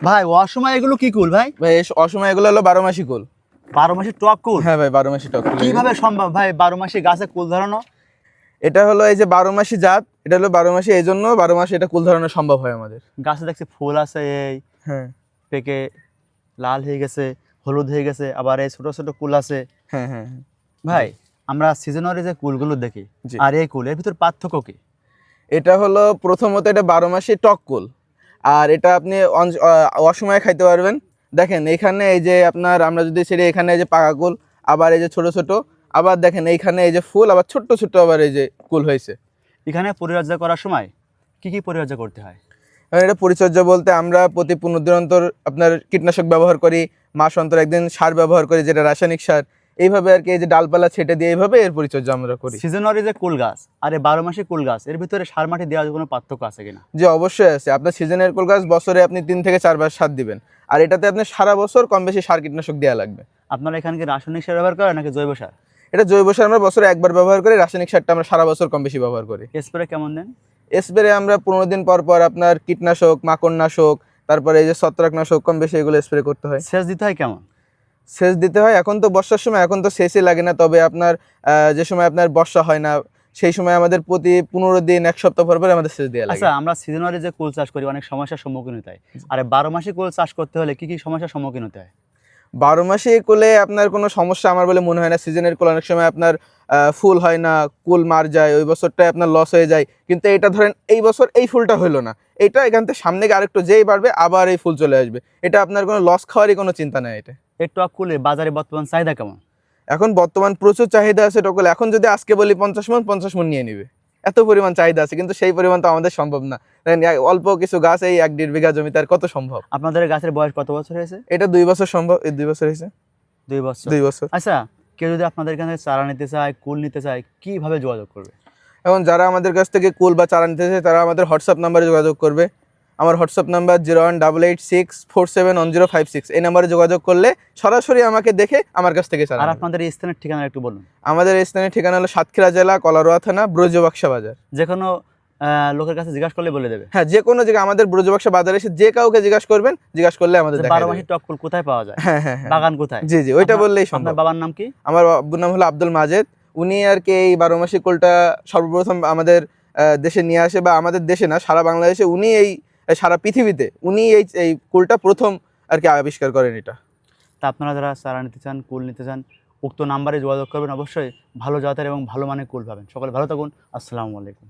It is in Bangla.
ভাই অসময় এগুলো কি কুল ভাই? ভাই অসময় এগুলো হলো 12 মাসি কুল। 12 মাসে টক কুল? হ্যাঁ ভাই 12 মাসি টক কুল। কিভাবে সম্ভব ভাই 12 মাসে গাছে কুল ধরানো? এটা হলো এই যে 12 মাসি জাত, এটা হলো 12 মাসি, এই জন্য 12 মাসে এটা কুল ধরানো সম্ভব হয় আমাদের। গাছে দেখছি ফুল আছে, এই হ্যাঁ পেকে লাল হয়ে গেছে, হলুদ হয়ে গেছে, আবার এই ছোট ছোট কুল আছে। হ্যাঁ হ্যাঁ হ্যাঁ। ভাই আমরা সিজনারি যে কুলগুলো দেখি জি। আর এই কুল এর ভিতর পার্থক্য কি? এটা হলো প্রথমত এটা 12 মাসি টক কুল, আর এটা আপনি অসময়ে খাইতে পারবেন। দেখেন এখানে এই যে আপনার আমরা যদি সেটা এখানে এই যে পাকা কুল, আবার এই যে ছোট ছোট, আবার দেখেন এইখানে এই যে ফুল, আবার ছোট্ট ছোট্ট আবার এই যে কুল হয়েছে। এখানে পরিচর্যা করার সময় কি কি পরিচর্যা করতে হয়? এবং এটা পরিচর্যা বলতে আমরা প্রতি 15 দিন অন্তর আপনার কীটনাশক ব্যবহার করি, মাস অন্তর একদিন সার ব্যবহার করি, যেটা রাসায়নিক সার। এইভাবে আর কি এই যে ডালপালা ছেটে দিয়ে এইভাবে এর পরিচর্যা আমরা করি। সিজনারি যে কুল গাছ আর এই 12 মাসে কুল গাছ এর ভিতরে সার মাটি দেওয়ার কোনো পার্থক্য আছে কিনা? যে অবশ্যই আছে। আপনার সিজনের কুল গাছ বছরে আপনি 3 থেকে 4 বার সার দিবেন, আর এটাতে আপনি সারা বছর কম বেশি সার কীটনাশক দেওয়া লাগবে। আপনারা এখানে কি রাসায়নিক সার ব্যবহার করেন নাকি জৈব সার? এটা জৈব সার আমরা বছরে একবার ব্যবহার করি, রাসায়নিক সারটা আমরা সারা বছর কম বেশি ব্যবহার করি। স্প্রে কেমন দেন? স্প্রে আমরা 15 দিন পর পর আপনার কীটনাশক, মাকড়নাশক, তারপরে এই যে ছত্রাকনাশক কম বেশি এগুলো স্প্রে করতে হয়। সেচ দিতে হয় কেমন? সেচ দিতে হয় এখন তো বর্ষার সময়, এখন তো সেচই লাগে না, তবে আপনার যে সময় আপনার বর্ষা হয় না সেই সময় আমাদের প্রতি 15 দিন 1 সপ্তাহ পর পর আমাদের সেচ দেওয়া লাগে। আচ্ছা, আমরা সিজনারি যে কুল চাষ করি অনেক সমস্যার সম্মুখীন হতে হয়, আর 12 মাসে কুল চাষ করতে হলে কি কি সমস্যার সম্মুখীন হতে হয়? 12 মাসে কুলে আপনার কোনো সমস্যা আমার বলে মনে হয় না। সিজনের কুল অনেক সময় আপনার ফুল হয় না, কুল মার যায়, ওই বছরটায় আপনার লস হয়ে যায়। কিন্তু এটা ধরেন এই বছর এই ফুলটা হলো না, এটা এখান থেকে সামনে গিয়ে আরেকটু যেই বাড়বে আবার এই ফুল চলে আসবে। এটা আপনার কোনো লস খাওয়ারই কোনো চিন্তা নেই। এটা এই টক কুলের বাজারে বর্তমান চাহিদা কেমন? এখন বর্তমান প্রচুর চাহিদা আছে টকল। এখন যদি আজকে বলি 50 মণ নিয়ে নিবে, এত পরিমাণ চাহিদা আছে। কিন্তু সেই পরিমাণ তো আমাদের সম্ভব না। অল্প কিছু গাছ, এই 1-1.5 বিঘা জমিতে আর কত সম্ভব। আপনাদের গাছের বয়স কত বছর হয়েছে? এটা 2 বছর সম্ভব, এই 2 বছর হয়েছে। 2 বছর। 2 বছর। আচ্ছা, কেউ যদি আপনাদের এখানে চারা নিতে চায়, কুল নিতে চায়, কিভাবে যোগাযোগ করবে? এখন যারা আমাদের কাছ থেকে কুল বা চারা নিতে চায় তারা আমাদের হোয়াটসঅ্যাপ নাম্বারে যোগাযোগ করবে। আমার হোয়াটসঅ্যাপ নাম্বার 01886471056। এই নাম্বারে যোগাযোগ করলে সরাসরি আমাকে দেখে আমার কাছ থেকে চারা আর নেবে। আপনাদের এই স্থানের ঠিকানা একটু বলুন। আমাদের এই স্থানের ঠিকানা হলো সাতক্ষীরা জেলা কলারোয়া থানা ব্রজবাক্সা বাজার। যে কোনো লোকের কাছে জিজ্ঞাসা করলে বলে দেবে? হ্যাঁ, যে কোনো জায়গায় আমাদের ব্রজবাক্সা বাজারে এসে যে কাউকে জিজ্ঞাসা করবেন, জিজ্ঞাসা করলে আমাদের দেখায় 12 দেবে। মাসের টক কুল কোথায় পাওয়া যায়? হ্যাঁ হ্যাঁ হ্যাঁ, বাগান কোথায়? জি জি, ওইটা বললেই সম্ভব। আপনার বাবার নাম কি? আমার আব্বুর নাম হলো আব্দুল মাজেদ। উনি আর কি এই 12 মাসি কুলটা সর্বপ্রথম আমাদের দেশে নিয়ে আসে, বা আমাদের দেশে না সারা বাংলাদেশে উনি এই সারা পৃথিবীতে উনি এই কুলটা প্রথম আর কি আবিষ্কার করেন এটা। তা আপনারা যারা চারা নিতে চান, কুল নিতে চান, উক্ত নাম্বারে যোগাযোগ করবেন। অবশ্যই ভালো জাতের এবং ভালো মানের কুল পাবেন। সকলে ভালো থাকুন। আসসালামু আলাইকুম।